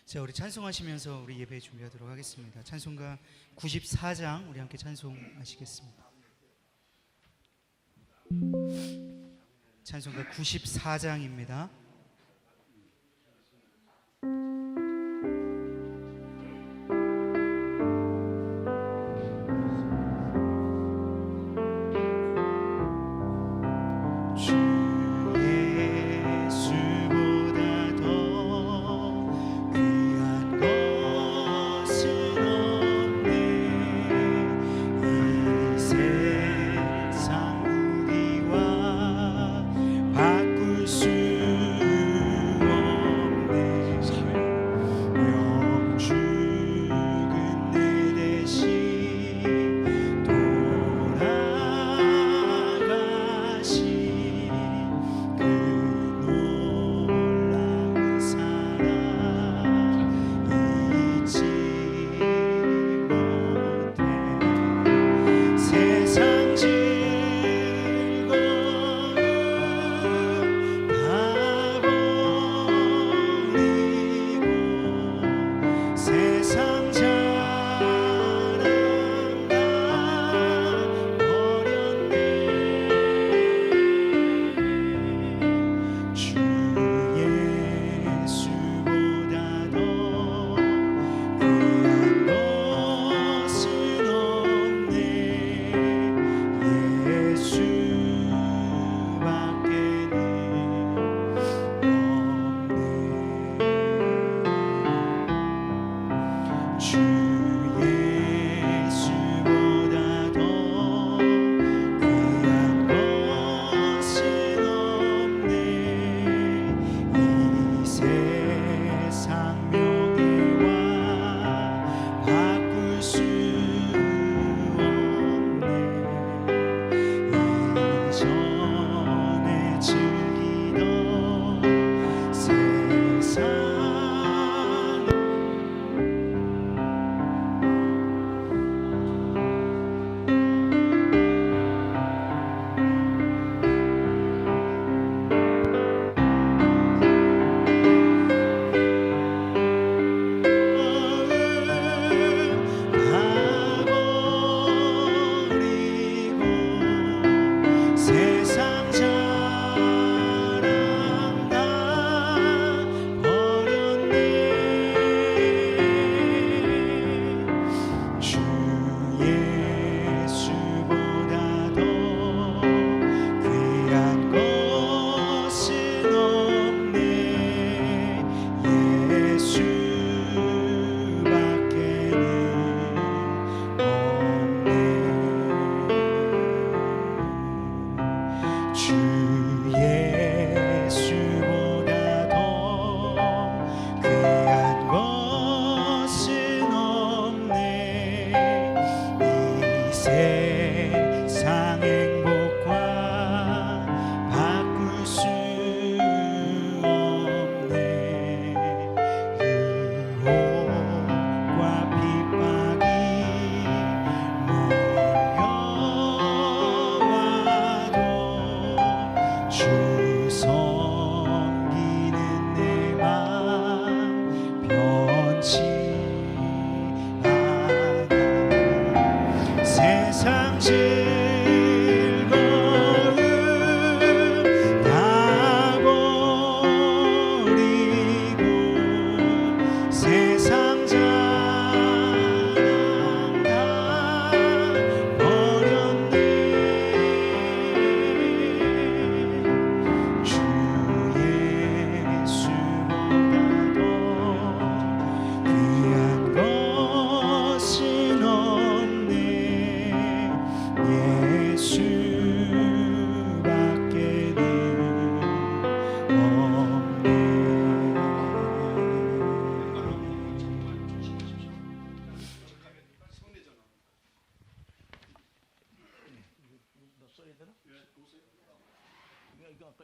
자, 우리 찬송하시면서 우리 예배 준비하도록 하겠습니다. 찬송가 94장 우리 함께 찬송하시겠습니다. 찬송가 94장입니다.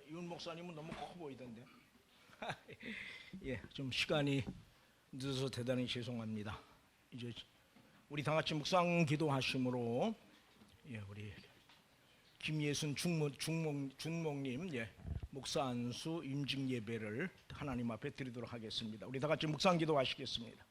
이훈 목사님은 너무 커 보이던데. 예, 좀 시간이 늦어서 대단히 죄송합니다. 이제 우리 다 같이 묵상 기도하심으로 우리 김예순 중목님 목사 안수 임직 예배를 하나님 앞에 드리도록 하겠습니다. 우리 다 같이 묵상 기도하시겠습니다.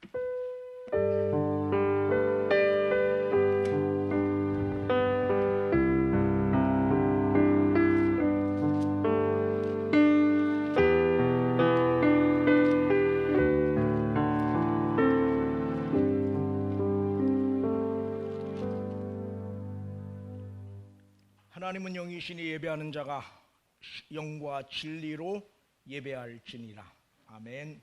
하나님은 영이시니 예배하는 자가 영과 진리로 예배할지니라. 아멘.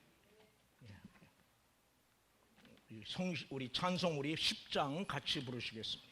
우리 찬송 우리 10장 같이 부르시겠습니다.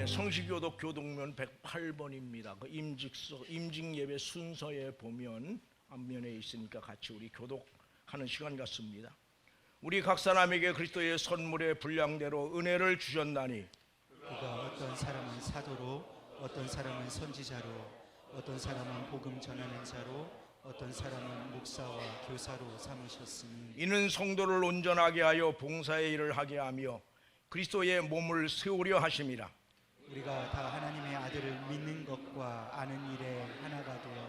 성시교독 교독면 108번입니다. 그 임직 예배 순서에 보면 앞면에 있으니까 같이 우리 교독하는 시간 같습니다. 우리 각 사람에게 그리스도의 선물의 분량대로 은혜를 주셨나니 그가 어떤 사람은 사도로, 어떤 사람은 선지자로, 어떤 사람은 복음 전하는 자로, 어떤 사람은 목사와 교사로 삼으셨으니 이는 성도를 온전하게 하여 봉사의 일을 하게 하며 그리스도의 몸을 세우려 하심이라. 우리가 다 하나님의 아들을 믿는 것과 아는 일에 하나가 되어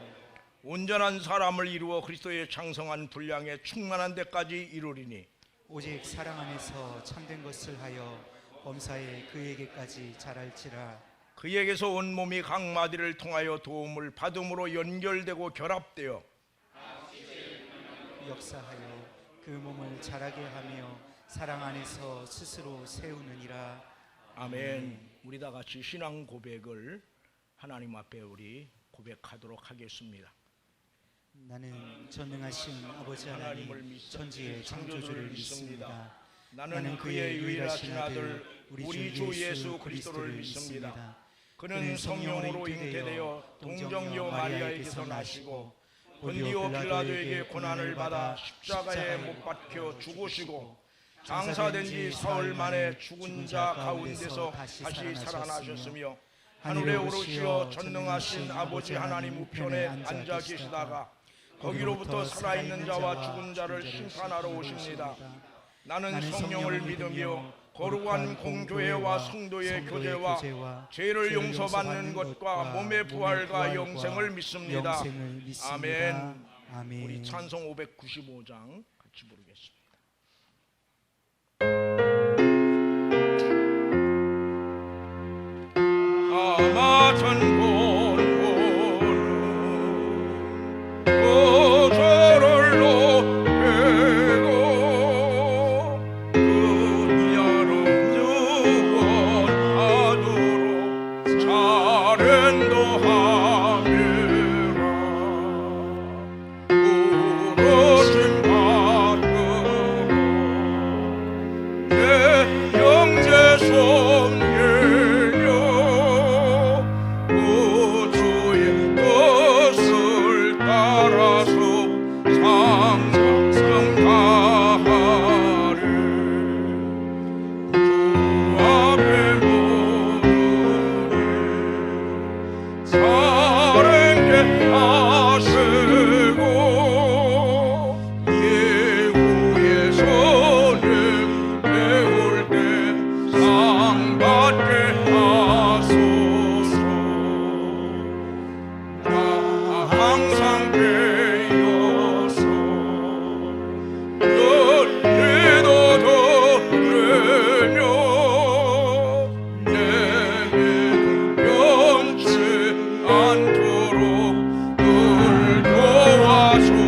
온전한 사람을 이루어 그리스도의 장성한 분량에 충만한 데까지 이루리니 오직 사랑 안에서 참된 것을 하여 범사에 그에게까지 자랄지라. 그에게서 온 몸이 각 마디를 통하여 도움을 받음으로 연결되고 결합되어 역사하여 그 몸을 자라게 하며 사랑 안에서 스스로 세우느니라. 아멘. 우리 다 같이 신앙 고백을 하나님 앞에 우리 고백하도록 하겠습니다. 나는 전능하신 아버지 하나님 천지의 창조주를 믿습니다. 나는 그의 유일하신 아들 우리 주 예수 그리스도를 믿습니다. 그는 성령으로 잉태되어 동정녀 마리아에게서 나시고 본디오 빌라도에게 고난을 받아 십자가에 못 박혀 죽으시고 장사된 지 사흘 만에 죽은 자 가운데서 다시 살아나셨으며 하늘에 오르시어 전능하신 아버지 하나님 우편에 앉아 계시다가 거기로부터 살아있는 자와 죽은 자를 심판하러 오십니다. 나는 성령을 믿으며 거룩한 공교회와 성도의 교제와 죄를 용서받는 것과 몸의 부활과 영생을 믿습니다. 아멘. 우리 찬송 595장 같이 부르겠습니다. 아마천 본고는 고소를 높이고 그야로 유언하도록 잘행도 함이라. 부르심 받으러 내 영제 섬기려 우주의 뜻을 따라서 상상하리. 주 앞에 모르니 사랑케 하시고 예후의 손을 배울 때 상 받게 하소서. 나 항상 배워서 늘 기도드리며 내게 변치 않도록 늘 도와주소서.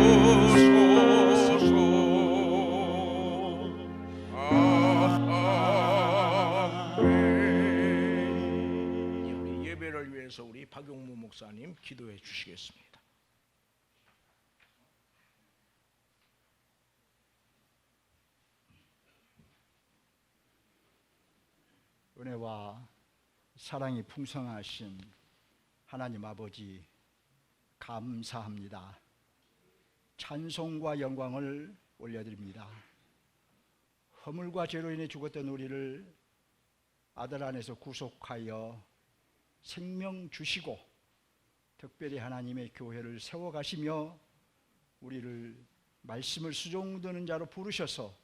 아멘. 우리 예배를 위해서 우리 박용무 목사님 기도해 주시겠습니다. 은혜와 사랑이 풍성하신 하나님 아버지 감사합니다. 찬송과 영광을 올려드립니다. 허물과 죄로 인해 죽었던 우리를 아들 안에서 구속하여 생명 주시고 특별히 하나님의 교회를 세워가시며 우리를 말씀을 수종드는 자로 부르셔서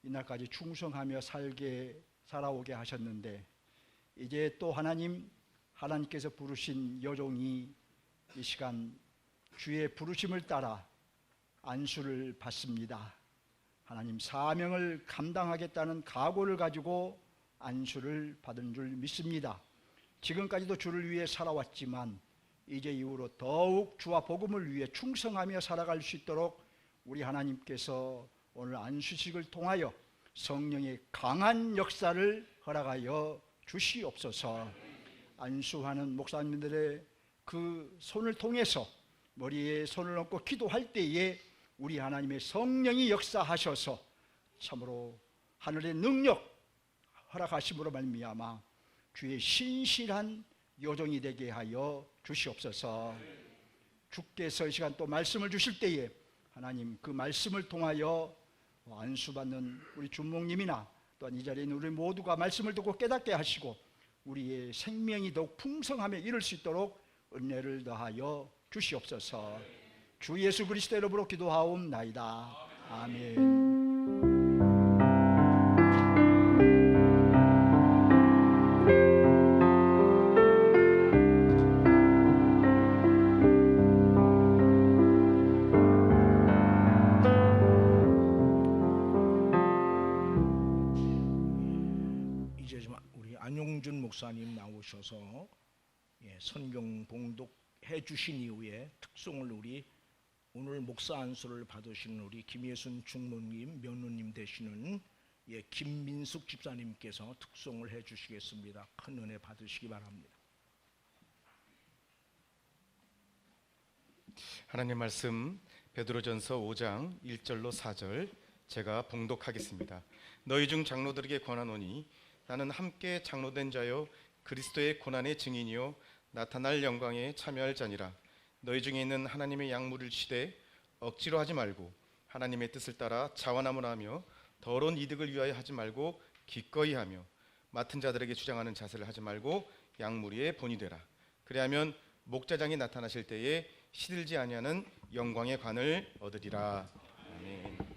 이날까지 충성하며 살아오게 하셨는데 이제 또 하나님께서 부르신 여종이 이 시간 주의 부르심을 따라 안수를 받습니다. 하나님 사명을 감당하겠다는 각오를 가지고 안수를 받은 줄 믿습니다. 지금까지도 주를 위해 살아왔지만 이제 이후로 더욱 주와 복음을 위해 충성하며 살아갈 수 있도록 우리 하나님께서 오늘 안수식을 통하여 성령의 강한 역사를 허락하여 주시옵소서. 안수하는 목사님들의 그 손을 통해서 머리에 손을 얹고 기도할 때에 우리 하나님의 성령이 역사하셔서 참으로 하늘의 능력 허락하심으로 말미암아 주의 신실한 요정이 되게 하여 주시옵소서. 주께서 이 시간 또 말씀을 주실 때에 하나님 그 말씀을 통하여 안수받는 우리 주목님이나 또한 이 자리에 있는 우리 모두가 말씀을 듣고 깨닫게 하시고 우리의 생명이 더욱 풍성함에 이를 수 있도록 은혜를 더하여 주시옵소서. 주 예수 그리스도 이름으로 기도하옵나이다. 아멘. 안용준 목사님 나오셔서 성경 봉독해 주신 이후에 특송을 우리 오늘 목사 안수를 받으시는 우리 김예순 중목님 며느님 되시는 김민숙 집사님께서 특송을 해 주시겠습니다. 큰 은혜 받으시기 바랍니다. 하나님 말씀 베드로전서 5장 1절로 4절 제가 봉독하겠습니다. 너희 중 장로들에게 권하노니 나는 함께 장로된 자요 그리스도의 고난의 증인이요 나타날 영광에 참여할 자니라. 너희 중에 있는 하나님의 약물을 치되 억지로 하지 말고 하나님의 뜻을 따라 자원함을 하며 더러운 이득을 위하여 하지 말고 기꺼이 하며 맡은 자들에게 주장하는 자세를 하지 말고 약물의 본이 되라. 그리하면 목자장이 나타나실 때에 시들지 아니하는 영광의 관을 얻으리라. 아멘.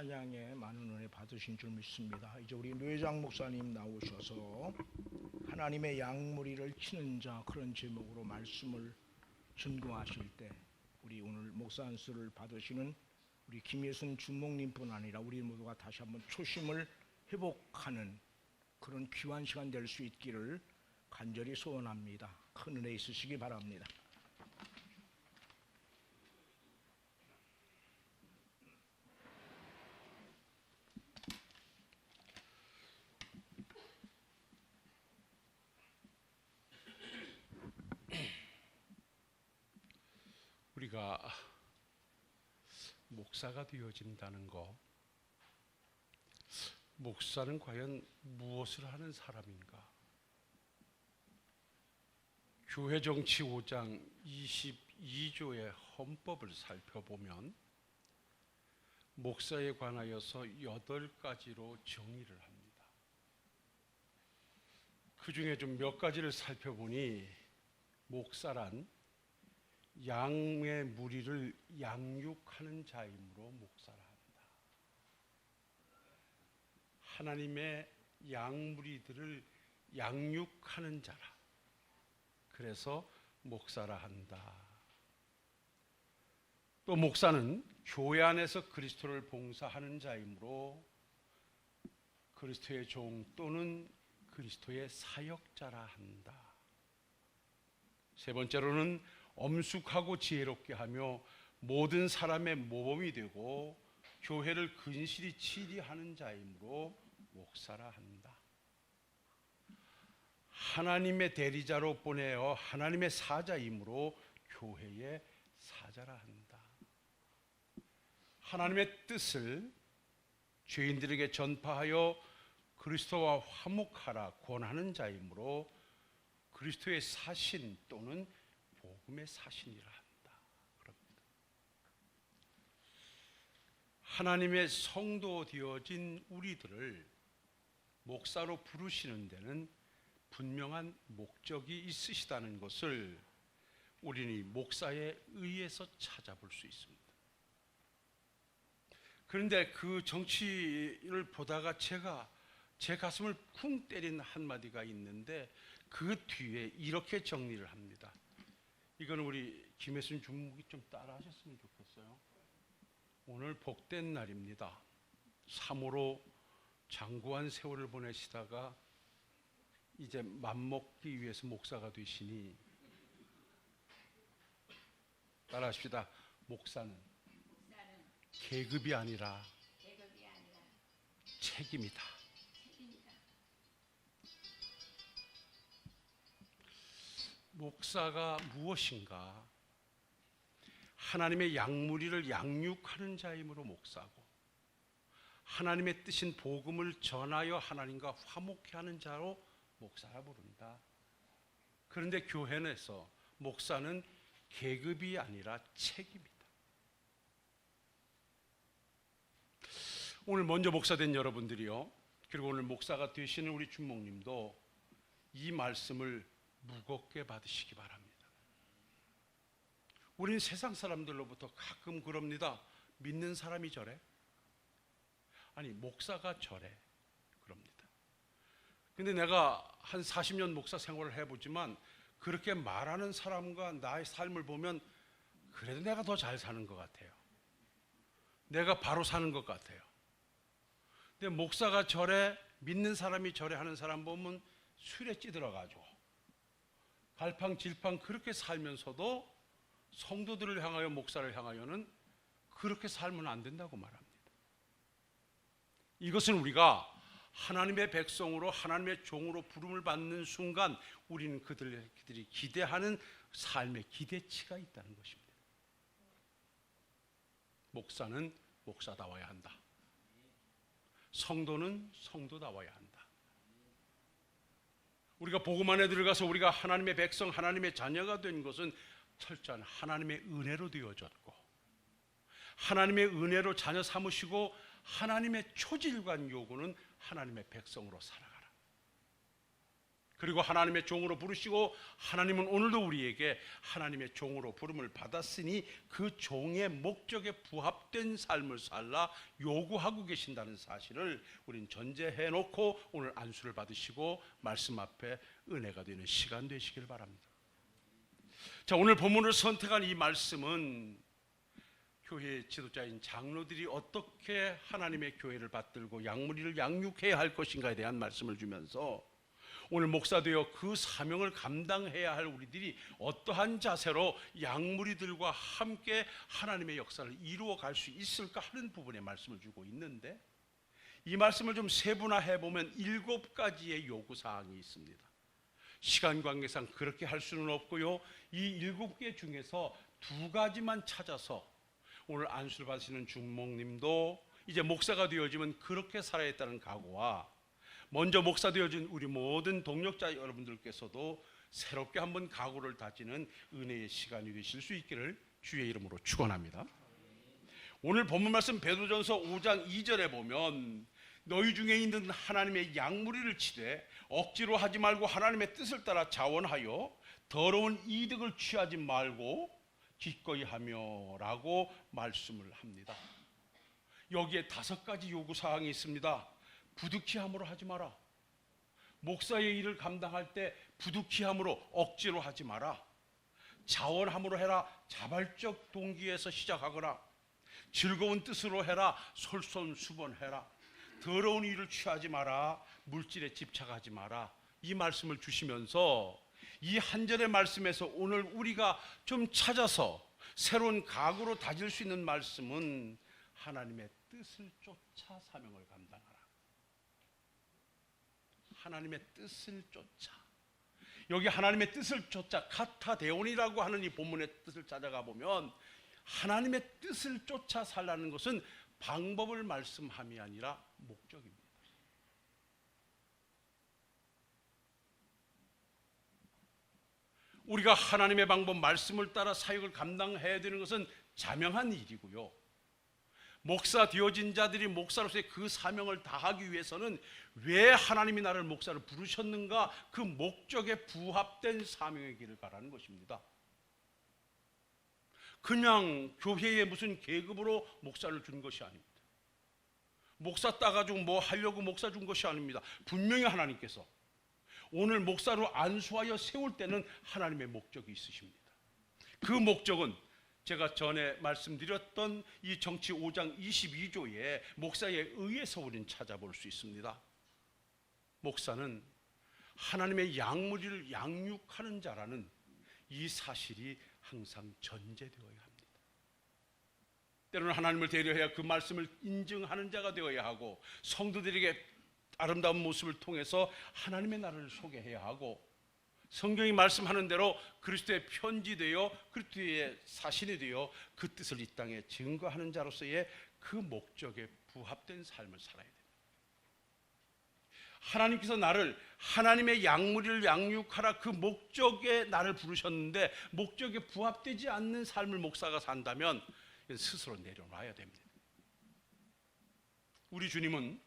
찬양에 많은 은혜 받으신 줄 믿습니다. 이제 우리 뇌장 목사님 나오셔서 하나님의 양무리를 치는 자 그런 제목으로 말씀을 전공하실 때 우리 오늘 목사 안수를 받으시는 우리 김예순 주목님뿐 아니라 우리 모두가 다시 한번 초심을 회복하는 그런 귀한 시간 될 수 있기를 간절히 소원합니다. 큰 은혜 있으시기 바랍니다. 우리가 목사가 되어진다는 거, 목사는 과연 무엇을 하는 사람인가? 교회 정치 5장 22조의 헌법을 살펴보면 목사에 관하여서 8가지로 정의를 합니다. 그 중에 좀 몇 가지를 살펴보니 목사란 양의 무리를 양육하는 자이므로 목사라 한다. 하나님의 양무리들을 양육하는 자라. 그래서 목사라 한다. 또 목사는 교회 안에서 그리스도를 봉사하는 자이므로 그리스도의 종 또는 그리스도의 사역자라 한다. 세 번째로는 엄숙하고 지혜롭게 하며 모든 사람의 모범이 되고 교회를 근실히 치리하는 자이므로 목사라 한다. 하나님의 대리자로 보내어 하나님의 사자이므로 교회의 사자라 한다. 하나님의 뜻을 죄인들에게 전파하여 그리스도와 화목하라 권하는 자이므로 그리스도의 사신 또는 복음의 사신이라 한다. 그럽니다. 하나님의 성도 되어진 우리들을 목사로 부르시는 데는 분명한 목적이 있으시다는 것을 우리는 이 목사에 의해서 찾아볼 수 있습니다. 그런데 그 정치를 보다가 제 가슴을 쿵 때린 한마디가 있는데 그 뒤에 이렇게 정리를 합니다. 이거는 우리 김혜순 주목이 좀 따라 하셨으면 좋겠어요. 오늘 복된 날입니다. 3호로 장구한 세월을 보내시다가 이제 맘먹기 위해서 목사가 되시니 따라하십시다. 목사는 계급이 아니라 책임이다. 목사가 무엇인가? 하나님의 양무리를 양육하는 자이므로 목사고, 하나님의 뜻인 복음을 전하여 하나님과 화목케 하는 자로 목사라 부른다. 그런데 교회에서 목사는 계급이 아니라 책임이다. 오늘 먼저 목사된 여러분들이요, 그리고 오늘 목사가 되시는 우리 주목님도 이 말씀을 무겁게 받으시기 바랍니다. 우리는 세상 사람들로부터 가끔 그럽니다. 믿는 사람이 저래? 아니, 목사가 저래? 그럽니다. 근데 내가 한 40년 목사 생활을 해보지만 그렇게 말하는 사람과 나의 삶을 보면 그래도 내가 더 잘 사는 것 같아요. 내가 바로 사는 것 같아요. 근데 목사가 저래, 믿는 사람이 저래 하는 사람 보면 술에 찌들어가지고 갈팡질팡 그렇게 살면서도 성도들을 향하여 목사를 향하여는 그렇게 살면 안 된다고 말합니다. 이것은 우리가 하나님의 백성으로 하나님의 종으로 부름을 받는 순간 우리는 그들이 기대하는 삶의 기대치가 있다는 것입니다. 목사는 목사다워야 한다. 성도는 성도다워야 한다. 우리가 복음 안에 들어가서 우리가 하나님의 백성, 하나님의 자녀가 된 것은 철저한 하나님의 은혜로 되어졌고, 하나님의 은혜로 자녀 삼으시고 하나님의 초질관 요구는 하나님의 백성으로 살아가라. 그리고 하나님의 종으로 부르시고 하나님은 오늘도 우리에게 하나님의 종으로 부름을 받았으니 그 종의 목적에 부합된 삶을 살라 요구하고 계신다는 사실을 우린 전제해 놓고 오늘 안수를 받으시고 말씀 앞에 은혜가 되는 시간 되시길 바랍니다. 자, 오늘 본문을 선택한 이 말씀은 교회의 지도자인 장로들이 어떻게 하나님의 교회를 받들고 양무리를 양육해야 할 것인가에 대한 말씀을 주면서 오늘 목사 되어 그 사명을 감당해야 할 우리들이 어떠한 자세로 양무리들과 함께 하나님의 역사를 이루어 갈 수 있을까 하는 부분에 말씀을 주고 있는데, 이 말씀을 좀 세분화해 보면 7가지의 요구사항이 있습니다. 시간 관계상 그렇게 할 수는 없고요, 이 7개 중에서 2가지만 찾아서 오늘 안수를 받으시는 중목님도 이제 목사가 되어지면 그렇게 살아야 했다는 각오와, 먼저 목사 되어진 우리 모든 동력자 여러분들께서도 새롭게 한번 각오를 다지는 은혜의 시간이 되실 수 있기를 주의 이름으로 축원합니다. 오늘 본문 말씀 베드로전서 5장 2절에 보면 너희 중에 있는 하나님의 양무리를 치되 억지로 하지 말고 하나님의 뜻을 따라 자원하여 더러운 이득을 취하지 말고 기꺼이 하며 라고 말씀을 합니다. 여기에 5가지 요구사항이 있습니다. 부득이함으로 하지 마라. 목사의 일을 감당할 때 부득이함으로 억지로 하지 마라. 자원함으로 해라. 자발적 동기에서 시작하거나 즐거운 뜻으로 해라. 솔선수범해라. 더러운 일을 취하지 마라. 물질에 집착하지 마라. 이 말씀을 주시면서 이 한 절의 말씀에서 오늘 우리가 좀 찾아서 새로운 각오로 다질 수 있는 말씀은 하나님의 뜻을 쫓아 사명을 감당하라. 하나님의 뜻을 쫓아. 여기 하나님의 뜻을 쫓아 카타데온이라고 하는 이 본문의 뜻을 찾아가 보면 하나님의 뜻을 쫓아 살라는 것은 방법을 말씀함이 아니라 목적입니다. 우리가 하나님의 방법 말씀을 따라 사역을 감당해야 되는 것은 자명한 일이고요, 목사 되어진 자들이 목사로서의 그 사명을 다하기 위해서는 왜 하나님이 나를 목사로 부르셨는가, 그 목적에 부합된 사명의 길을 가라는 것입니다. 그냥 교회에 무슨 계급으로 목사를 준 것이 아닙니다. 목사 따가지고 뭐 하려고 목사 준 것이 아닙니다. 분명히 하나님께서 오늘 목사로 안수하여 세울 때는 하나님의 목적이 있으십니다. 그 목적은 제가 전에 말씀드렸던 이 정치 5장 22조에 목사에 의해서 우리는 찾아볼 수 있습니다. 목사는 하나님의 양무리를 양육하는 자라는 이 사실이 항상 전제되어야 합니다. 때로는 하나님을 대려해야 그 말씀을 인증하는 자가 되어야 하고, 성도들에게 아름다운 모습을 통해서 하나님의 나라를 소개해야 하고, 성경이 말씀하는 대로 그리스도의 편지되어 그리스도의 사신이 되어 그 뜻을 이 땅에 증거하는 자로서의 그 목적에 부합된 삶을 살아야 됩니다. 하나님께서 나를 하나님의 양무리를 양육하라, 그 목적에 나를 부르셨는데 목적에 부합되지 않는 삶을 목사가 산다면 스스로 내려놔야 됩니다. 우리 주님은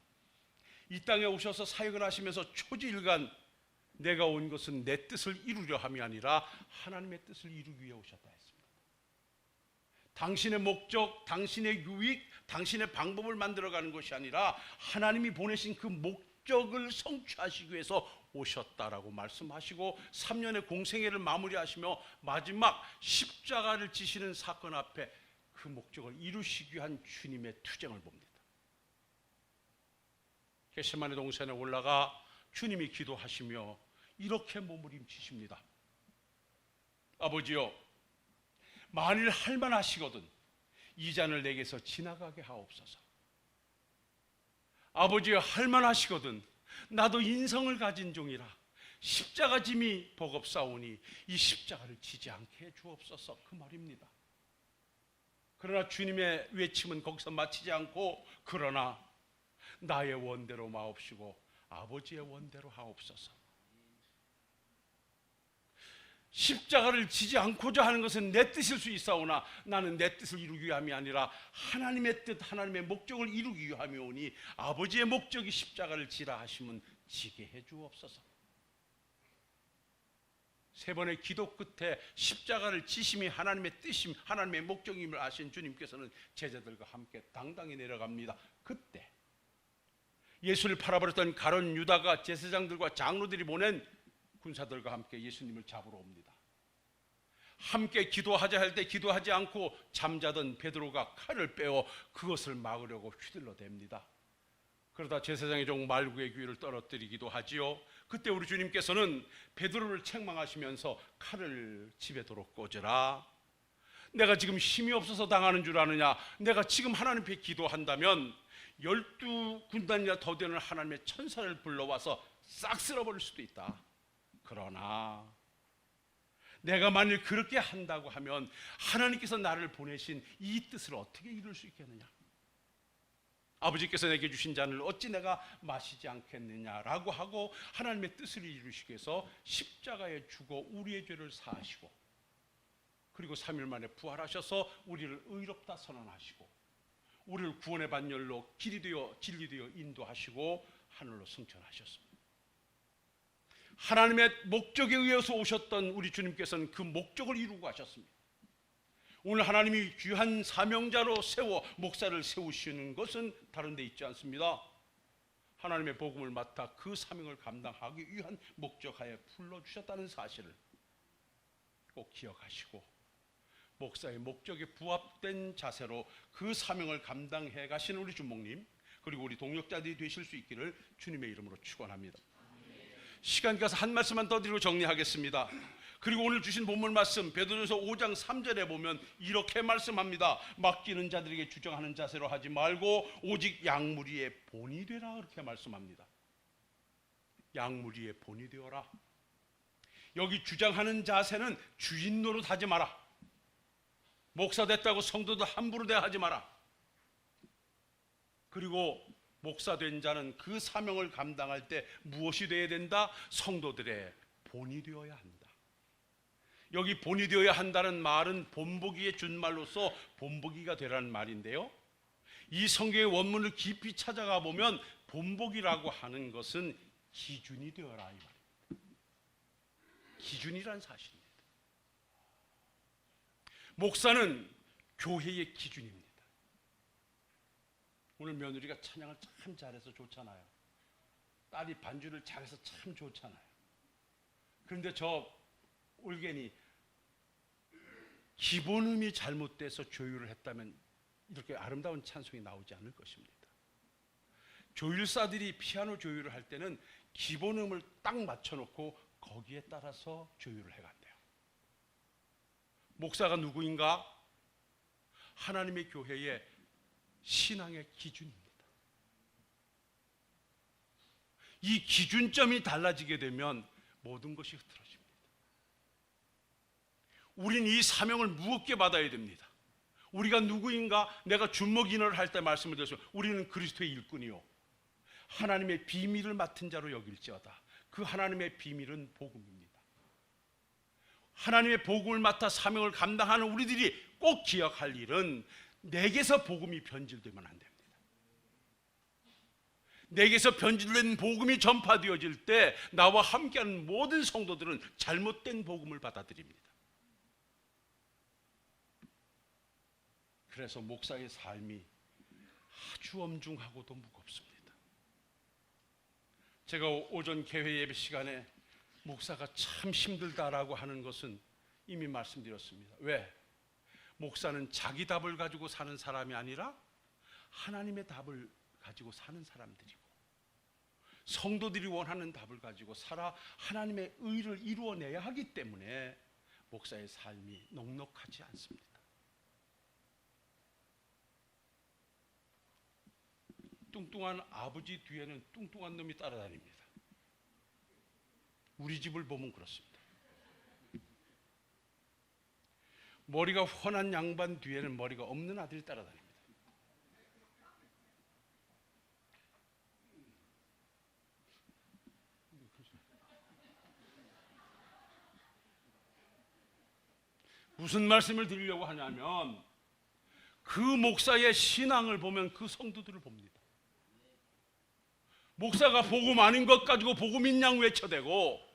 이 땅에 오셔서 사역을 하시면서 초지일간 내가 온 것은 내 뜻을 이루려 함이 아니라 하나님의 뜻을 이루기 위해 오셨다 했습니다. 당신의 목적, 당신의 유익, 당신의 방법을 만들어가는 것이 아니라 하나님이 보내신 그 목적을 성취하시기 위해서 오셨다라고 말씀하시고 3년의 공생애를 마무리하시며 마지막 십자가를 지시는 사건 앞에 그 목적을 이루시기 위한 주님의 투쟁을 봅니다. 겟세마네 동산에 올라가 주님이 기도하시며 이렇게 몸부림치십니다. 아버지여, 만일 할만하시거든 이 잔을 내게서 지나가게 하옵소서. 아버지여, 할만하시거든 나도 인성을 가진 종이라 십자가 짐이 버겁사오니 이 십자가를 지지 않게 해 주옵소서, 그 말입니다. 그러나 주님의 외침은 거기서 마치지 않고, 그러나 나의 원대로 마옵시고 아버지의 원대로 하옵소서. 십자가를 지지 않고자 하는 것은 내 뜻일 수 있사오나 나는 내 뜻을 이루기 위함이 아니라 하나님의 뜻, 하나님의 목적을 이루기 위함이오니 아버지의 목적이 십자가를 지라 하시면 지게 해 주옵소서. 3번의 기도 끝에 십자가를 지심이 하나님의 뜻임, 하나님의 목적임을 아신 주님께서는 제자들과 함께 당당히 내려갑니다. 그때 예수를 팔아버렸던 가룟 유다가 제사장들과 장로들이 보낸 군사들과 함께 예수님을 잡으러 옵니다. 함께 기도하자 할 때 기도하지 않고 잠자던 베드로가 칼을 빼어 그것을 막으려고 휘둘러댑니다. 그러다 제사장의 종 말구의 귀를 떨어뜨리기도 하지요. 그때 우리 주님께서는 베드로를 책망하시면서 칼을 집에 도록 꽂으라. 내가 지금 힘이 없어서 당하는 줄 아느냐? 내가 지금 하나님 앞에 기도한다면 12군단이나 더 되는 하나님의 천사를 불러와서 싹 쓸어버릴 수도 있다. 그러나 내가 만일 그렇게 한다고 하면 하나님께서 나를 보내신 이 뜻을 어떻게 이룰 수 있겠느냐? 아버지께서 내게 주신 잔을 어찌 내가 마시지 않겠느냐라고 하고 하나님의 뜻을 이루시기 위해서 십자가에 죽어 우리의 죄를 사하시고 그리고 3일 만에 부활하셔서 우리를 의롭다 선언하시고 우리를 구원의 반열로 길이 되어 진리 되어 인도하시고 하늘로 승천하셨습니다. 하나님의 목적에 의해서 오셨던 우리 주님께서는 그 목적을 이루고 가셨습니다. 오늘 하나님이 귀한 사명자로 세워 목사를 세우시는 것은 다른 데 있지 않습니다. 하나님의 복음을 맡아 그 사명을 감당하기 위한 목적하에 불러주셨다는 사실을 꼭 기억하시고 목사의 목적에 부합된 자세로 그 사명을 감당해 가시는 우리 주목님 그리고 우리 동역자들이 되실 수 있기를 주님의 이름으로 축원합니다. 시간 가서 한 말씀만 더 드리고 정리하겠습니다. 그리고 오늘 주신 본문 말씀 베드로전서 5장 3절에 보면 이렇게 말씀합니다. 맡기는 자들에게 주장하는 자세로 하지 말고 오직 양무리의 본이 되라 그렇게 말씀합니다. 양무리의 본이 되어라. 여기 주장하는 자세는 주인 노릇하지 마라. 목사 됐다고 성도들 함부로 대하지 마라. 그리고 목사 된 자는 그 사명을 감당할 때 무엇이 되어야 된다? 성도들의 본이 되어야 한다. 여기 본이 되어야 한다는 말은 본보기의 준말로서 본보기가 되라는 말인데요. 이 성경의 원문을 깊이 찾아가 보면 본보기라고 하는 것은 기준이 되어라 이 말입니다. 기준이란 사실입니다. 목사는 교회의 기준입니다. 오늘 며느리가 찬양을 참 잘해서 좋잖아요. 딸이 반주를 잘해서 참 좋잖아요. 그런데 저 올게니 기본음이 잘못돼서 조율을 했다면 이렇게 아름다운 찬송이 나오지 않을 것입니다. 조율사들이 피아노 조율을 할 때는 기본음을 딱 맞춰놓고 거기에 따라서 조율을 해간대요. 목사가 누구인가? 하나님의 교회의 신앙의 기준입니다. 이 기준점이 달라지게 되면 모든 것이 흐트러집니다. 우린 이 사명을 무겁게 받아야 됩니다. 우리가 누구인가? 내가 준목인을 할 때 말씀을 드렸습니다. 우리는 그리스도의 일꾼이요 하나님의 비밀을 맡은 자로 여길지어다. 그 하나님의 비밀은 복음입니다. 하나님의 복음을 맡아 사명을 감당하는 우리들이 꼭 기억할 일은 내게서 복음이 변질되면 안 됩니다. 내게서 변질된 복음이 전파되어질 때 나와 함께하는 모든 성도들은 잘못된 복음을 받아들입니다. 그래서 목사의 삶이 아주 엄중하고도 무겁습니다. 제가 오전 개회 예배 시간에 목사가 참 힘들다라고 하는 것은 이미 말씀드렸습니다. 왜? 목사는 자기 답을 가지고 사는 사람이 아니라 하나님의 답을 가지고 사는 사람들이고 성도들이 원하는 답을 가지고 살아 하나님의 의를 이루어내야 하기 때문에 목사의 삶이 넉넉하지 않습니다. 뚱뚱한 아버지 뒤에는 뚱뚱한 놈이 따라다닙니다. 우리 집을 보면 그렇습니다. 머리가 훤한 양반 뒤에는 머리가 없는 아들이 따라다닙니다. 무슨 말씀을 드리려고 하냐면 그 목사의 신앙을 보면 그 성도들을 봅니다. 목사가 복음 아닌 것 가지고 복음인 양 외쳐대고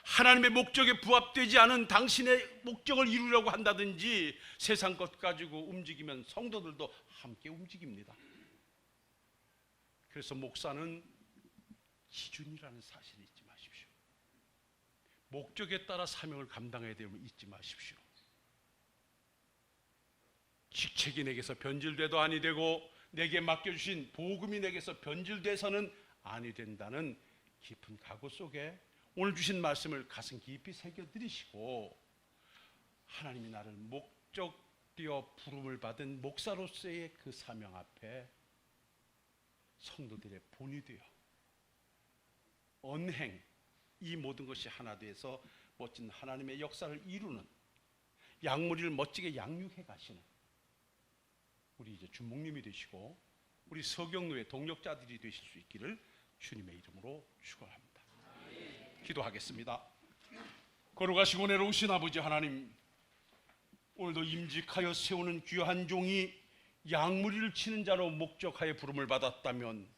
하나님의 목적에 부합되지 않은 당신의 목적을 이루려고 한다든지 세상 것 가지고 움직이면 성도들도 함께 움직입니다. 그래서 목사는 기준이라는 사실을 잊지 마십시오. 목적에 따라 사명을 감당해야 됨을 잊지 마십시오. 직책이 내게서 변질돼도 아니 되고 내게 맡겨주신 복음이 내게서 변질돼서는 아니 된다는 깊은 각오 속에 오늘 주신 말씀을 가슴 깊이 새겨들이시고 하나님이 나를 목적되어 부름을 받은 목사로서의 그 사명 앞에 성도들의 본이 되어 언행 이 모든 것이 하나 돼서 멋진 하나님의 역사를 이루는 양무리를 멋지게 양육해 가시는 우리 이제 주목님이 되시고 우리 서경로의 동력자들이 되실 수 있기를 주님의 이름으로 축원합니다. 기도하겠습니다. 걸어가시고 내려오신 아버지 하나님, 오늘도 임직하여 세우는 귀한 종이 양무리를 치는 자로 목적하여 부름을 받았다면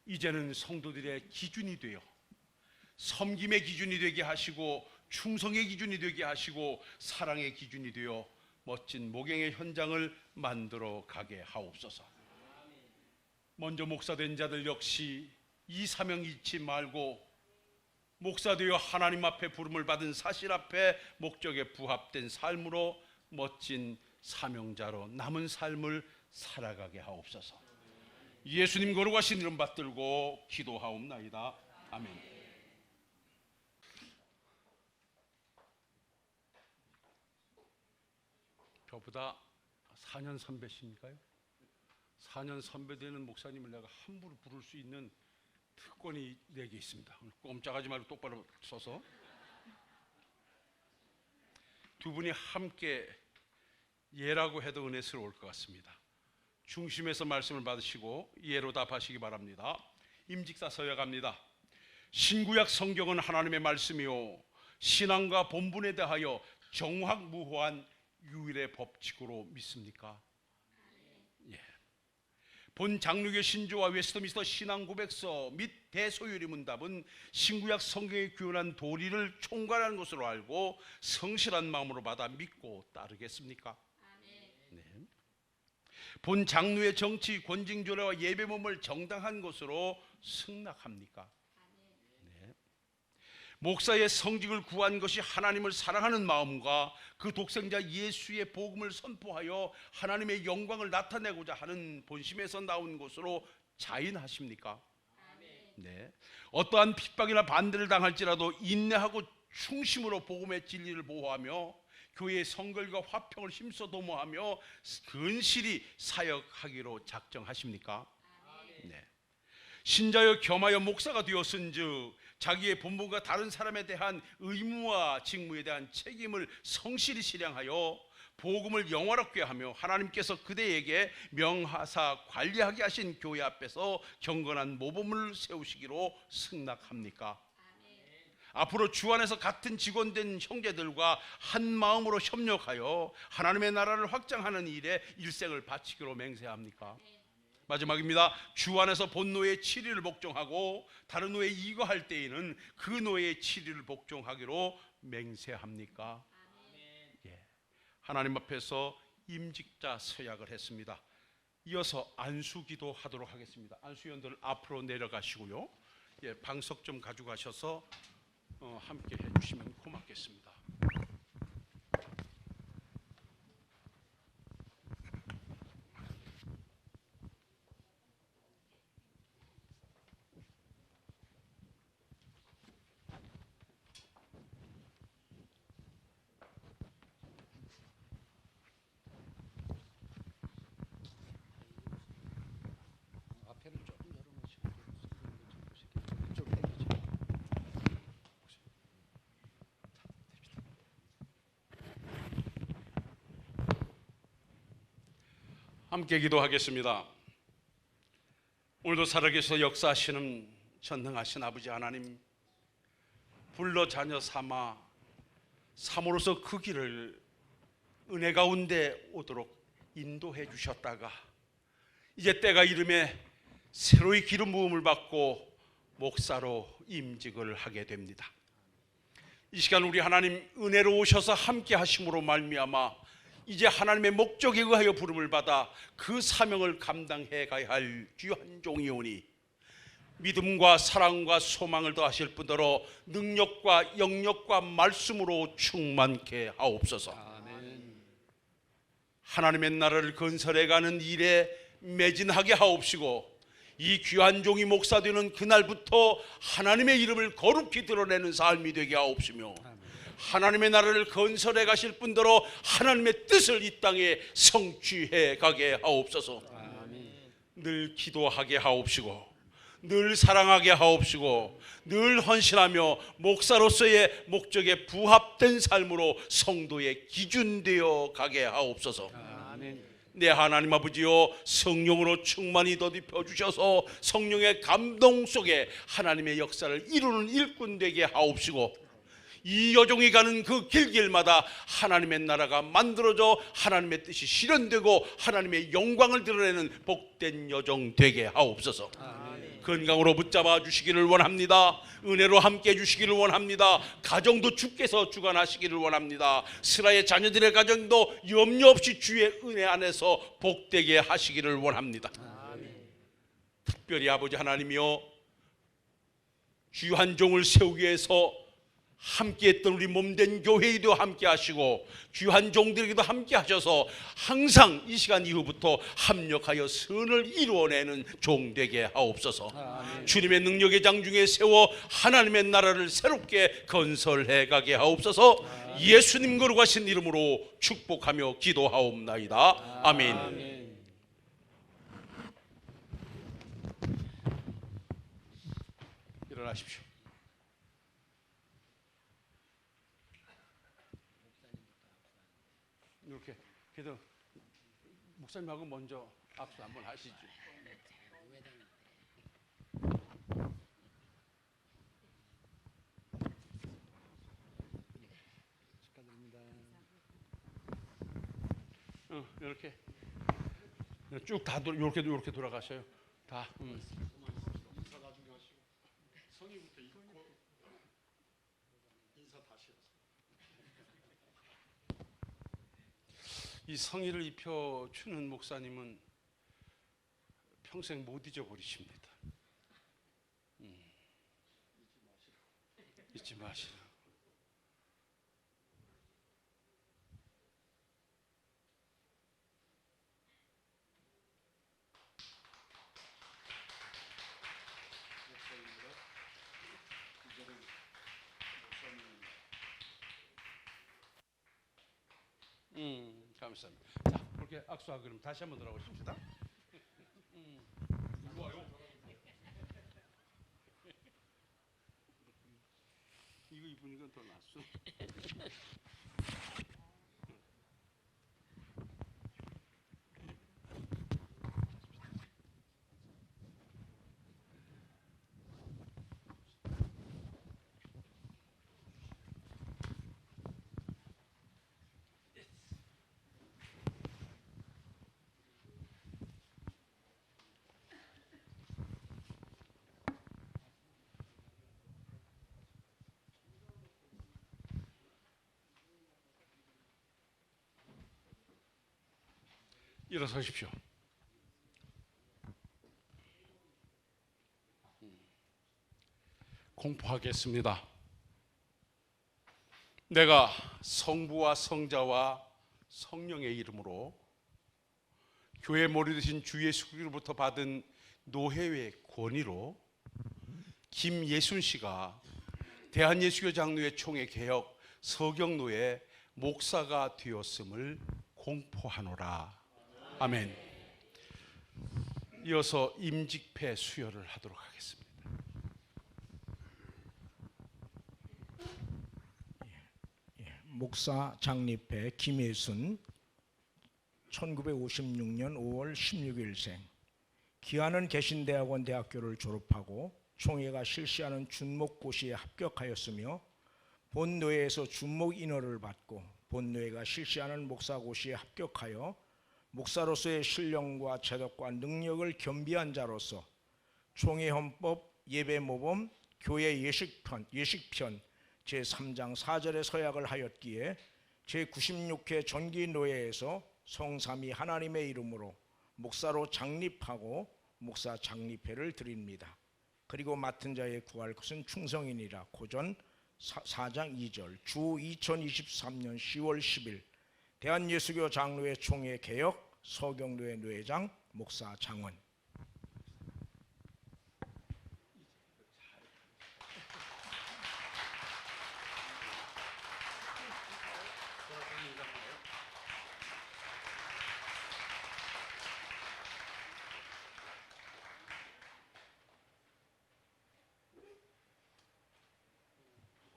이제는 성도들의 기준이 되어 섬김의 기준이 되게 하시고 충성의 기준이 되게 하시고 사랑의 기준이 되어 멋진 목양의 현장을 만들어 가게 하옵소서. 먼저 목사된 자들 역시 이 사명 잊지 말고 목사되어 하나님 앞에 부름을 받은 사실 앞에 목적에 부합된 삶으로 멋진 사명자로 남은 삶을 살아가게 하옵소서. 예수님 거룩하신 이름 받들고 기도하옵나이다. 아멘. 저보다 4년 선배십니까요? 4년 선배 되는 목사님을 내가 함부로 부를 수 있는 특권이 내게 있습니다. 꼼짝하지 말고 똑바로 서서 두 분이 함께 예라고 해도 은혜스러울 것 같습니다. 중심에서 말씀을 받으시고 예로 답하시기 바랍니다. 임직사 서약합니다. 신구약 성경은 하나님의 말씀이요 신앙과 본분에 대하여 정확무호한 유일의 법칙으로 믿습니까? 예. 본 장로교 신조와 웨스트민스터 신앙 고백서 및 대소요리 문답은 신구약 성경의 규율한 도리를 총괄하는 것으로 알고 성실한 마음으로 받아 믿고 따르겠습니까? 네. 본 장로의 정치, 권징조례와 예배몸을 정당한 것으로 승낙합니까? 네. 목사의 성직을 구한 것이 하나님을 사랑하는 마음과 그 독생자 예수의 복음을 선포하여 하나님의 영광을 나타내고자 하는 본심에서 나온 것으로 자인하십니까? 네. 어떠한 핍박이나 반대를 당할지라도 인내하고 충심으로 복음의 진리를 보호하며 교회의 성결과 화평을 힘써 도모하며 근실히 사역하기로 작정하십니까? 네. 신자여 겸하여 목사가 되었은즉 자기의 본분과 다른 사람에 대한 의무와 직무에 대한 책임을 성실히 실행하여 복음을 영화롭게 하며 하나님께서 그대에게 명하사 관리하게 하신 교회 앞에서 경건한 모범을 세우시기로 승낙합니까? 앞으로 주 안에서 같은 직원된 형제들과 한 마음으로 협력하여 하나님의 나라를 확장하는 일에 일생을 바치기로 맹세합니까? 마지막입니다. 주 안에서 본 노예의 치리를 복종하고 다른 노예 이거할 때에는 그 노예의 치리를 복종하기로 맹세합니까? 예. 하나님 앞에서 임직자 서약을 했습니다. 이어서 안수기도 하도록 하겠습니다. 안수위원들 앞으로 내려가시고요. 예, 방석 좀 가져가셔서 함께 해주시면 고맙겠습니다. 앞에는 조금 열어놓으시고 좀 당기죠. 함께 기도하겠습니다. 오늘도 살아계셔 역사하시는 전능하신 아버지 하나님, 불러 자녀 삼으로서 그 길을 은혜 가운데 오도록 인도해 주셨다가 이제 때가 이름에 새로이 기름 부음을 받고 목사로 임직을 하게 됩니다. 이 시간 우리 하나님 은혜로 오셔서 함께 하심으로 말미암아 이제 하나님의 목적에 의하여 부름을 받아 그 사명을 감당해 가야 할 귀한 종이오니 믿음과 사랑과 소망을 더하실 뿐더러 능력과 영력과 말씀으로 충만케 하옵소서. 하나님의 나라를 건설해가는 일에 매진하게 하옵시고 이 귀한 종이 목사 되는 그날부터 하나님의 이름을 거룩히 드러내는 삶이 되게 하옵시며 하나님의 나라를 건설해 가실 뿐더러 하나님의 뜻을 이 땅에 성취해 가게 하옵소서. 늘 기도하게 하옵시고 늘 사랑하게 하옵시고 늘 헌신하며 목사로서의 목적에 부합된 삶으로 성도의 기준 되어 가게 하옵소서. 내 하나님 아버지여, 성령으로 충만히 덧입혀 주셔서 성령의 감동 속에 하나님의 역사를 이루는 일꾼 되게 하옵시고 이 여종이 가는 그 길길마다 하나님의 나라가 만들어져 하나님의 뜻이 실현되고 하나님의 영광을 드러내는 복된 여종 되게 하옵소서. 건강으로 붙잡아 주시기를 원합니다. 은혜로 함께 해주시기를 원합니다. 가정도 주께서 주관하시기를 원합니다. 스라의 자녀들의 가정도 염려 없이 주의 은혜 안에서 복되게 하시기를 원합니다. 특별히 아버지 하나님이여, 귀한 종을 세우기 위해서 함께했던 우리 몸된 교회에도 함께 하시고 귀한 종들에게도 함께 하셔서 항상 이 시간 이후부터 합력하여 선을 이루어내는 종 되게 하옵소서. 주님의 능력의 장중에 세워 하나님의 나라를 새롭게 건설해 가게 하옵소서. 예수님 거룩하신 이름으로 축복하며 기도하옵나이다. 아멘. 일어나십시오. 이렇게 그래도 목사님하고 먼저 악수 한번 하시죠. 축하드립니다. 이렇게 쭉 다 이렇게 돌아가셔요. 다. 성의부터 읽고 인사 다시 해서. 이 성의를 입혀 주는 목사님은 평생 못 잊어버리십니다. 잊지 마시라. 감사합니다. 자, 그렇게 악수하고 그럼 다시 한번 돌아오십시다. 이리 와요. 이거 입으니까 더 낫어. 일어서십시오. 공포하겠습니다. 내가 성부와 성자와 성령의 이름으로 교회 머리 되신 주 예수 그리스도로부터 받은 노회의 권위로 김예순 씨가 대한예수교 장로회 총회 개혁 서경로의 목사가 되었음을 공포하노라. 아멘. 이어서 임직패 수여를 하도록 하겠습니다. 목사 장립회 김예순 1956년 5월 16일생. 기아는 개신대학원 대학교를 졸업하고 총회가 실시하는 준목고시에 합격하였으며 본노회에서 준목인허를 받고 본노회가 실시하는 목사고시에 합격하여 목사로서의 신령과 제덕과 능력을 겸비한 자로서 총회헌법 예배모범 교회 예식편 제3장 4절의 서약을 하였기에 제96회 전기노회에서 성삼위 하나님의 이름으로 목사로 장립하고 목사 장립회를 드립니다. 그리고 맡은 자의 구할 것은 충성이니라. 고전 4장 2절. 주 2023년 10월 10일 대한예수교 장로회 총회 개혁 서경로회 노회장 목사 장원.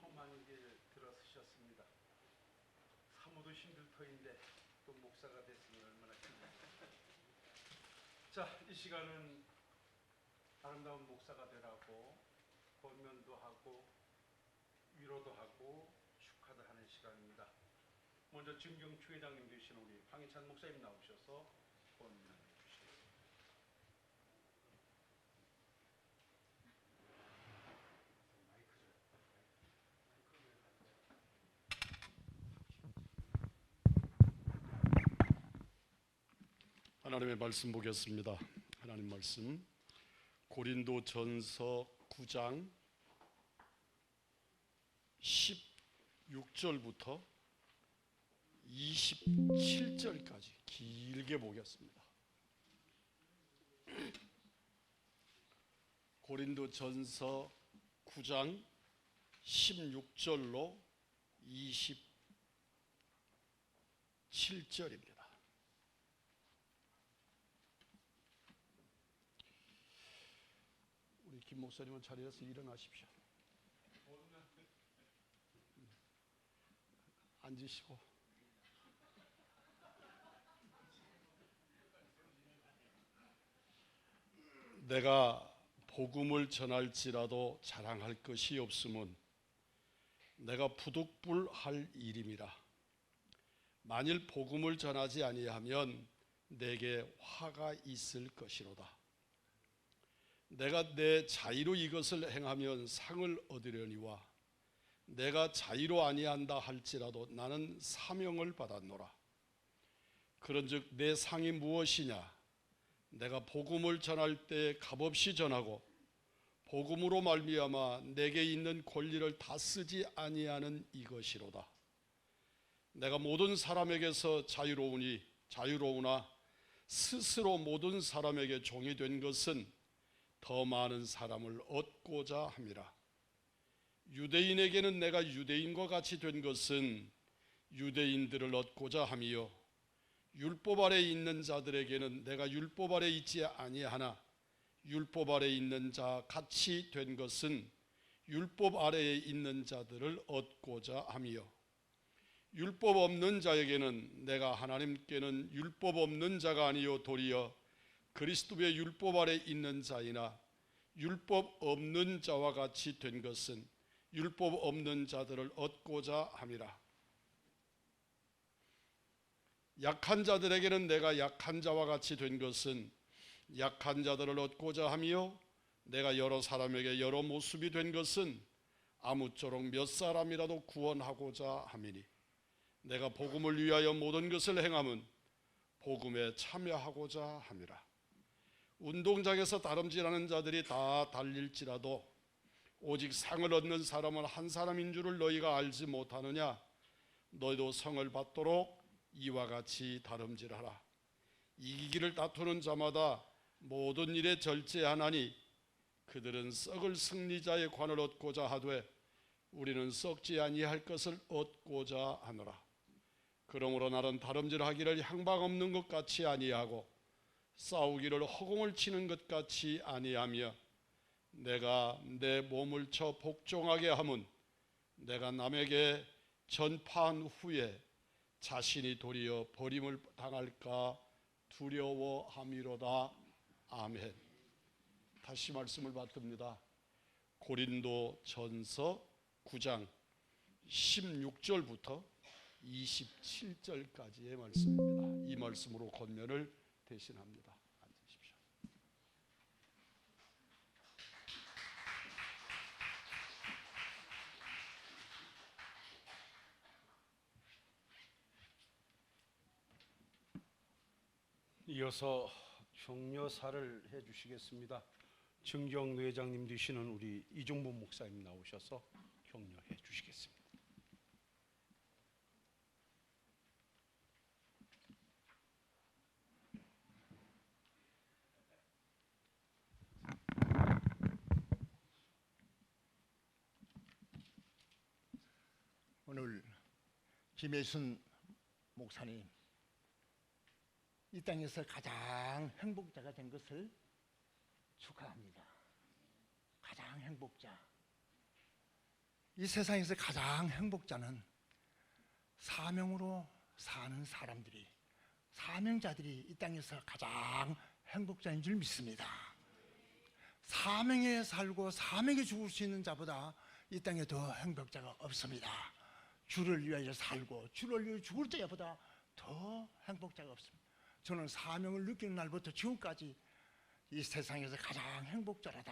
험한 길 들어서셨습니다. 사모도 힘들 터인데 또 목사가 됐으니 얼마나 기쁘다. 자, 이 시간은 아름다운 목사가 되라고 권면도 하고 위로도 하고 축하도 하는 시간입니다. 먼저 증경추 회장님 되신 우리 황희찬 목사님 나오셔서 권면해 주시겠습니다. 하나님의 말씀 보겠습니다. 하나님 말씀 고린도전서 9장 16절부터 27절까지 길게 보겠습니다. 고린도전서 9장 16절로 27절입니다. 우리 김 목사님은 자리에서 일어나십시오. 앉으시고. 내가 복음을 전할지라도 자랑할 것이 없음은 내가 부득불할 일임이라. 만일 복음을 전하지 아니하면 내게 화가 있을 것이로다. 내가 내 자의로 이것을 행하면 상을 얻으려니와 내가 자의로 아니한다 할지라도 나는 사명을 받았노라. 그런즉 내 상이 무엇이냐? 내가 복음을 전할 때 값없이 전하고 복음으로 말미암아 내게 있는 권리를 다 쓰지 아니하는 이것이로다. 내가 모든 사람에게서 자유로우나 스스로 모든 사람에게 종이 된 것은 더 많은 사람을 얻고자 함이라. 유대인에게는 내가 유대인과 같이 된 것은 유대인들을 얻고자 함이요, 율법 아래 있는 자들에게는 내가 율법 아래 있지 아니하나 율법 아래 있는 자 같이 된 것은 율법 아래에 있는 자들을 얻고자 함이요, 율법 없는 자에게는 내가 하나님께는 율법 없는 자가 아니요 도리어 그리스도의 율법 아래 있는 자이나 율법 없는 자와 같이 된 것은 율법 없는 자들을 얻고자 함이라. 약한 자들에게는 내가 약한 자와 같이 된 것은 약한 자들을 얻고자 하며, 내가 여러 사람에게 여러 모습이 된 것은 아무쪼록 몇 사람이라도 구원하고자 함이니, 내가 복음을 위하여 모든 것을 행함은 복음에 참여하고자 함이라. 운동장에서 다름질하는 자들이 다 달릴지라도 오직 상을 얻는 사람은 한 사람인 줄을 너희가 알지 못하느냐? 너희도 성을 받도록 이와 같이 다름질하라. 이기기를 다투는 자마다 모든 일에 절제하나니 그들은 썩을 승리자의 관을 얻고자 하되 우리는 썩지 아니할 것을 얻고자 하노라. 그러므로 나는 다름질하기를 향방 없는 것 같이 아니하고 싸우기를 허공을 치는 것 같이 아니하며, 내가 내 몸을 쳐 복종하게 함은 내가 남에게 전파한 후에 자신이 도리어 버림을 당할까 두려워함이로다. 아멘. 다시 말씀을 받듭니다. 고린도 전서 9장 16절부터 27절까지의 말씀입니다. 이 말씀으로 권면을 대신합니다. 앉으십시오. 이어서 종료사를 해주시겠습니다. 증경 회장님 되시는 우리 이종범 목사님 나오셔서 격려해 주시겠습니다. 오늘 김혜순 목사님 이 땅에서 가장 행복자가 된 것을 축하합니다. 가장 행복자. 이 세상에서 가장 행복자는 사명으로 사는 사람들이, 사명자들이 이 땅에서 가장 행복자인 줄 믿습니다. 사명에 살고 사명에 죽을 수 있는 자보다 이 땅에 더 행복자가 없습니다. 주를 위하여 살고 주를 위하여 죽을 자보다 더 행복자가 없습니다. 저는 사명을 느끼는 날부터 지금까지 이 세상에서 가장 행복자라다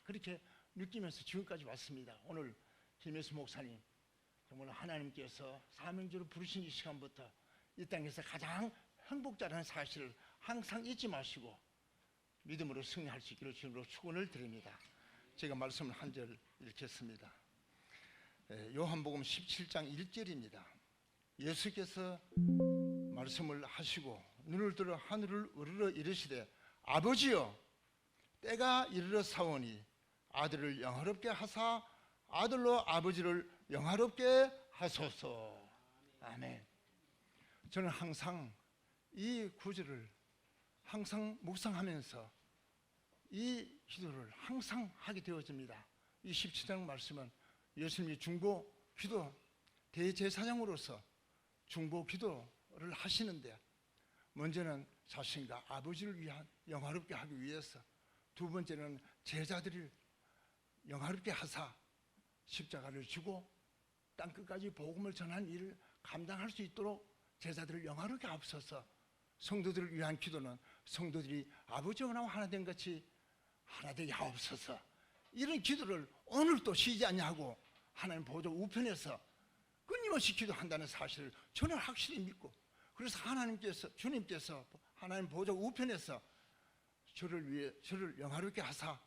그렇게 느끼면서 지금까지 왔습니다. 오늘 김혜수 목사님 정말 하나님께서 사명주로 부르신 이 시간부터 이 땅에서 가장 행복자라는 사실을 항상 잊지 마시고 믿음으로 승리할 수 있기를 주님으로 축원을 드립니다. 제가 말씀을 한 절 읽겠습니다. 요한복음 17장 1절입니다. 예수께서 말씀을 하시고 눈을 들어 하늘을 우러러 이르시되 아버지여 때가 이르러 사오니 아들을 영화롭게 하사 아들로 아버지를 영화롭게 하소서. 아멘. 저는 항상 이 구절을 항상 묵상하면서 이 기도를 항상 하게 되어집니다. 이 17장 말씀은 예수님이 중보 기도 대제사장으로서 중보 기도를 하시는데 먼저는 자신과 아버지를 위한 영화롭게 하기 위해서 두 번째는 제자들을 영화롭게 하사 십자가를 지고 땅끝까지 복음을 전하는 일을 감당할 수 있도록 제자들을 영화롭게 앞서서 성도들을 위한 기도는 성도들이 아버지와 나와 하나 된 같이 하나 되게 하옵소서. 이런 기도를 오늘도 쉬지 않냐고 하나님 보좌 우편에서 끊임없이 기도한다는 사실을 저는 확실히 믿고 그래서 하나님께서 주님께서 하나님 보좌 우편에서 저를 위해 저를 영화롭게 하사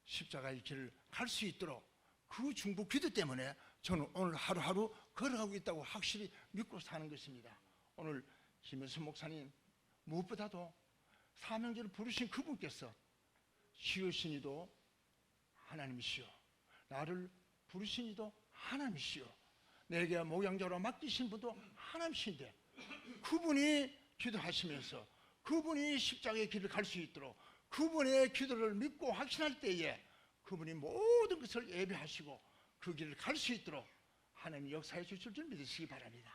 십자가의 길을 갈 수 있도록 그 중보 기도 때문에 저는 오늘 하루하루 걸어가고 있다고 확실히 믿고 사는 것입니다. 오늘 김현수 목사님 무엇보다도 사명제를 부르신 그분께서 지으시니도 하나님이시오 나를 부르시니도 하나님이시오 내게 목양자로 맡기신 분도 하나님이신데 그분이 기도하시면서 그분이 십자가의 길을 갈 수 있도록 그분의 기도를 믿고 확신할 때에 그분이 모든 것을 예배하시고 그 길을 갈 수 있도록 하나님이 역사해 주실 줄 믿으시기 바랍니다.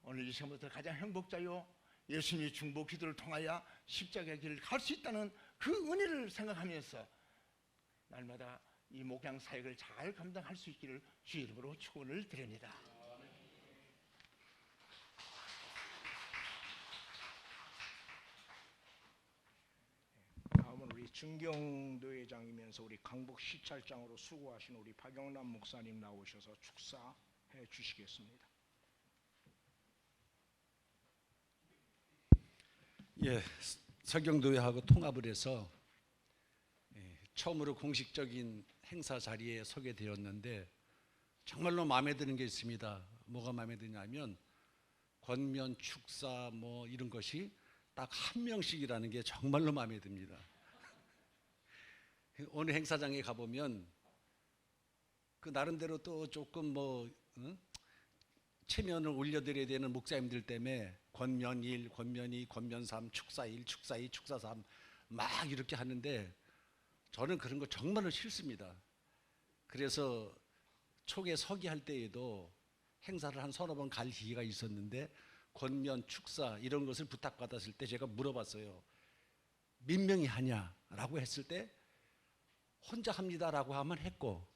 오늘 이 시간부터 가장 행복자요 예수님이 중보 기도를 통하여 십자가의 길을 갈 수 있다는 그 은혜를 생각하면서 날마다 이 목양 사역을 잘 감당할 수 있기를 주 이름으로 축원을 드립니다. 다음은 우리 증경도 회장이면서 우리 강북 시찰장으로 수고하신 우리 박영남 목사님 나오셔서 축사해 주시겠습니다. 예, 서경도회하고 통합을 해서 처음으로 공식적인 행사 자리에 서게 되었는데 정말로 마음에 드는 게 있습니다. 뭐가 마음에 드냐면 권면, 축사 뭐 이런 것이 딱 한 명씩이라는 게 정말로 마음에 듭니다. 어느 행사장에 가보면 그 나름대로 또 조금 뭐 체면을 올려드려야 되는 목사님들 때문에 권면 1, 권면 2, 권면 3, 축사 1, 축사 2, 축사 3 막 이렇게 하는데 저는 그런 거 정말로 싫습니다. 그래서 초기에 서기할 때에도 행사를 한 서너 번 갈 기회가 있었는데 권면, 축사 이런 것을 부탁받았을 때 제가 물어봤어요. 몇 명이 하냐라고 했을 때 혼자 합니다라고 하면 했고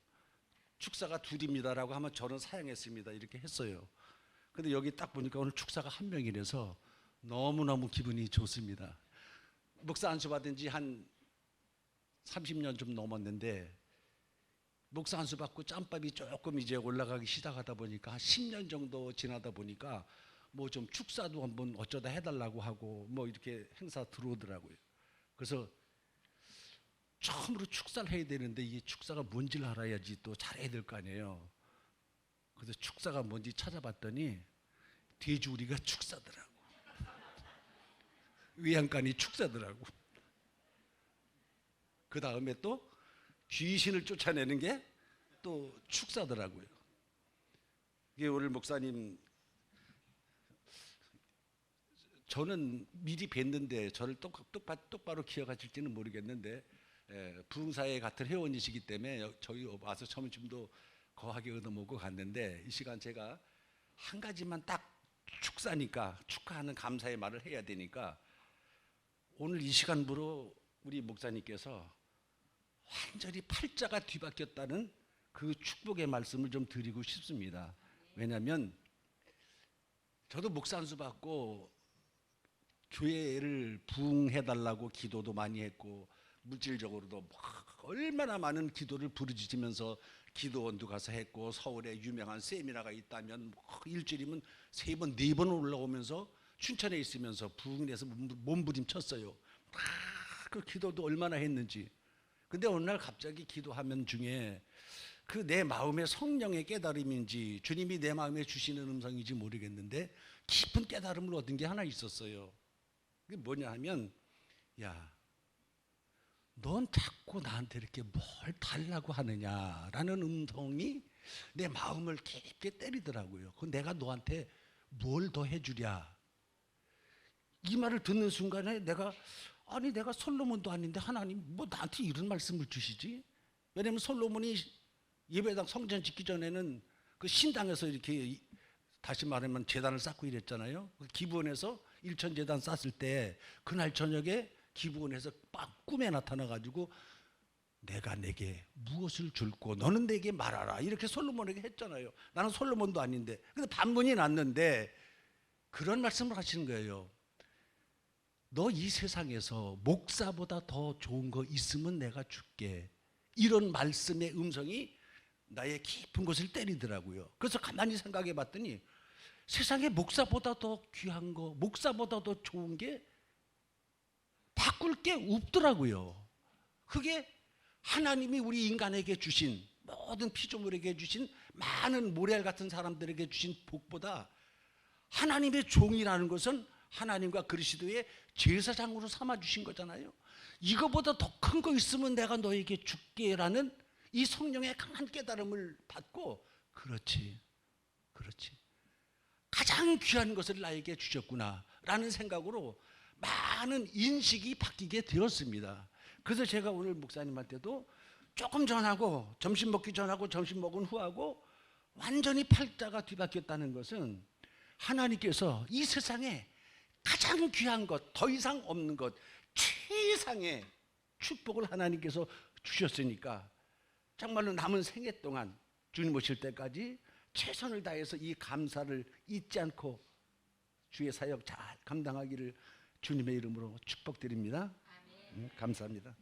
축사가 둘입니다라고 하면 저는 사양했습니다. 이렇게 했어요. 근데 여기 딱 보니까 오늘 축사가 한 명이라서 너무너무 기분이 좋습니다. 목사 안수 받은 지 한 30년 좀 넘었는데 목사 안수 받고 짬밥이 조금 이제 올라가기 시작하다 보니까 한 10년 정도 지나다 보니까 뭐 좀 축사도 한번 어쩌다 해달라고 하고 뭐 이렇게 행사 들어오더라고요. 그래서 처음으로 축사를 해야 되는데 이게 축사가 뭔지를 알아야지 또 잘해야 될 거 아니에요. 그래서 축사가 뭔지 찾아봤더니 돼지우리가 축사더라고. 외양간이 축사더라고. 그 다음에 또 귀신을 쫓아내는 게 또 축사더라고요. 이게 오늘 목사님, 저는 미리 뵀는데 저를 똑바로 기억하실지는 모르겠는데 부흥사회 같은 회원이시기 때문에 저희 와서 점심도 거하게 얻어먹고 갔는데, 이 시간 제가 한 가지만 딱 축사니까 축하하는 감사의 말을 해야 되니까 오늘 이 시간부로 우리 목사님께서 완전히 팔자가 뒤바뀌었다는 그 축복의 말씀을 좀 드리고 싶습니다. 왜냐하면 저도 목사 안수 받고 교회를 부흥해달라고 기도도 많이 했고 물질적으로도 얼마나 많은 기도를 부르짖으면서 기도원도 가서 했고, 서울에 유명한 세미나가 있다면 일주일이면 3번 4번 올라오면서 춘천에 있으면서 부흥에서 몸부림쳤어요. 그 기도도 얼마나 했는지. 근데 어느 날 갑자기 기도하면 중에 그 내 마음의 성령의 깨달음인지 주님이 내 마음에 주시는 음성인지 모르겠는데 깊은 깨달음을 얻은 게 하나 있었어요. 그게 뭐냐 하면, 야, 넌 자꾸 나한테 이렇게 뭘 달라고 하느냐라는 음성이 내 마음을 깊게 때리더라고요. 그럼 내가 너한테 뭘 더 해주랴. 이 말을 듣는 순간에 내가 솔로몬도 아닌데 하나님 뭐 나한테 이런 말씀을 주시지? 왜냐하면 솔로몬이 예배당 성전 짓기 전에는 그 신당에서 이렇게, 다시 말하면 제단을 쌓고 이랬잖아요. 기브원에서 일천제단 쌓을 때 그날 저녁에 기브원에서 막 꿈에 나타나가지고 내가 내게 무엇을 줄고 너는 내게 말하라, 이렇게 솔로몬에게 했잖아요. 나는 솔로몬도 아닌데. 근데 반문이 났는데 그런 말씀을 하시는 거예요. 너 이 세상에서 목사보다 더 좋은 거 있으면 내가 줄게. 이런 말씀의 음성이 나의 깊은 곳을 때리더라고요. 그래서 가만히 생각해 봤더니 세상에 목사보다 더 귀한 거, 목사보다 더 좋은 게 바꿀 게 없더라고요. 그게 하나님이 우리 인간에게 주신, 모든 피조물에게 주신, 많은 모래알 같은 사람들에게 주신 복보다 하나님의 종이라는 것은 하나님과 그리스도의 제사장으로 삼아 주신 거잖아요. 이거보다 더 큰 거 있으면 내가 너에게 줄게라는 이 성령의 강한 깨달음을 받고, 그렇지, 가장 귀한 것을 나에게 주셨구나 라는 생각으로 많은 인식이 바뀌게 되었습니다. 그래서 제가 오늘 목사님한테도 조금 전하고 점심 먹기 전하고 점심 먹은 후하고 완전히 팔자가 뒤바뀌었다는 것은 하나님께서 이 세상에 가장 귀한 것, 더 이상 없는 것, 최상의 축복을 하나님께서 주셨으니까 정말로 남은 생애 동안 주님 오실 때까지 최선을 다해서 이 감사를 잊지 않고 주의 사역 잘 감당하기를 주님의 이름으로 축복드립니다. 감사합니다.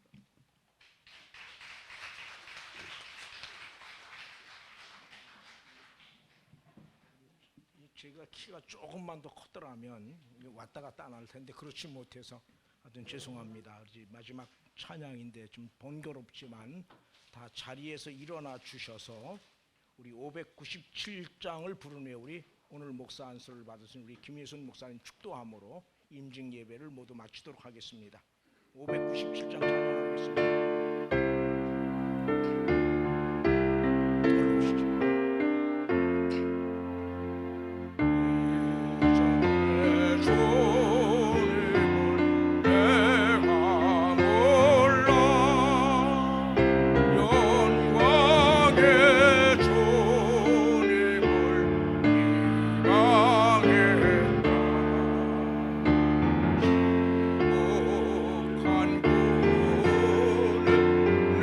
제가 키가 조금만 더 컸더라면 왔다 갔다 안 할 텐데 그렇지 못해서 하여튼 죄송합니다. 마지막 찬양인데 좀 번거롭지만 다 자리에서 일어나 주셔서 우리 597장을 부른 후에 우리 오늘 목사 안수를 받으신 우리 김예순 목사님 축도함으로 임직 예배를 모두 마치도록 하겠습니다. 597장 찬양하겠습니다.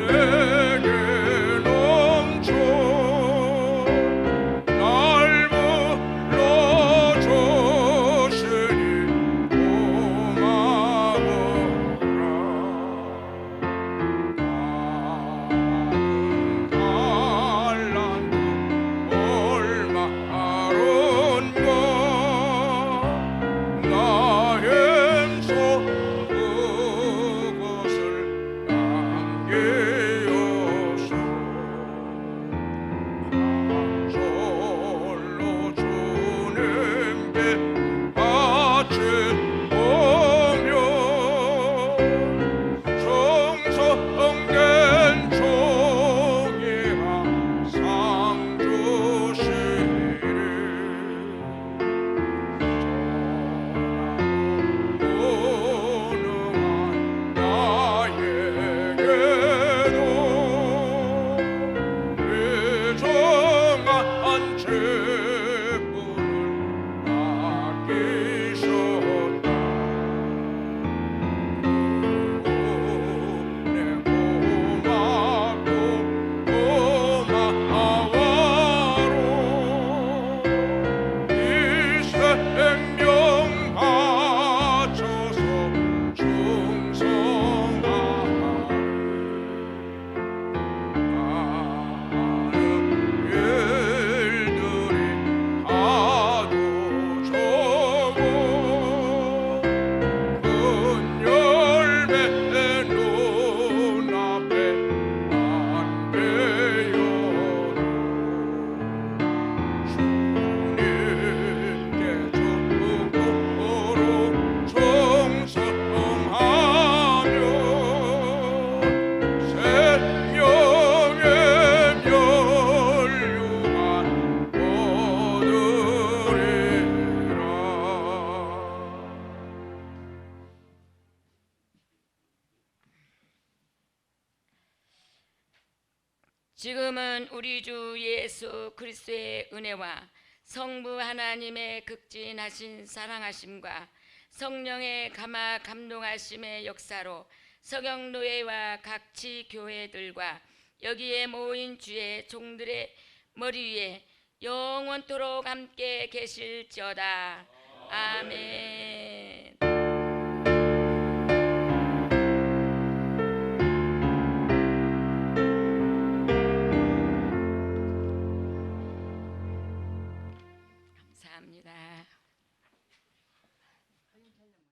내게 지금은 우리 주 예수 그리스도의 은혜와 성부 하나님의 극진하신 사랑하심과 성령의 감화 감동하심의 역사로 서경노예와 각지 교회들과 여기에 모인 주의 종들의 머리 위에 영원토록 함께 계실지어다. 아멘.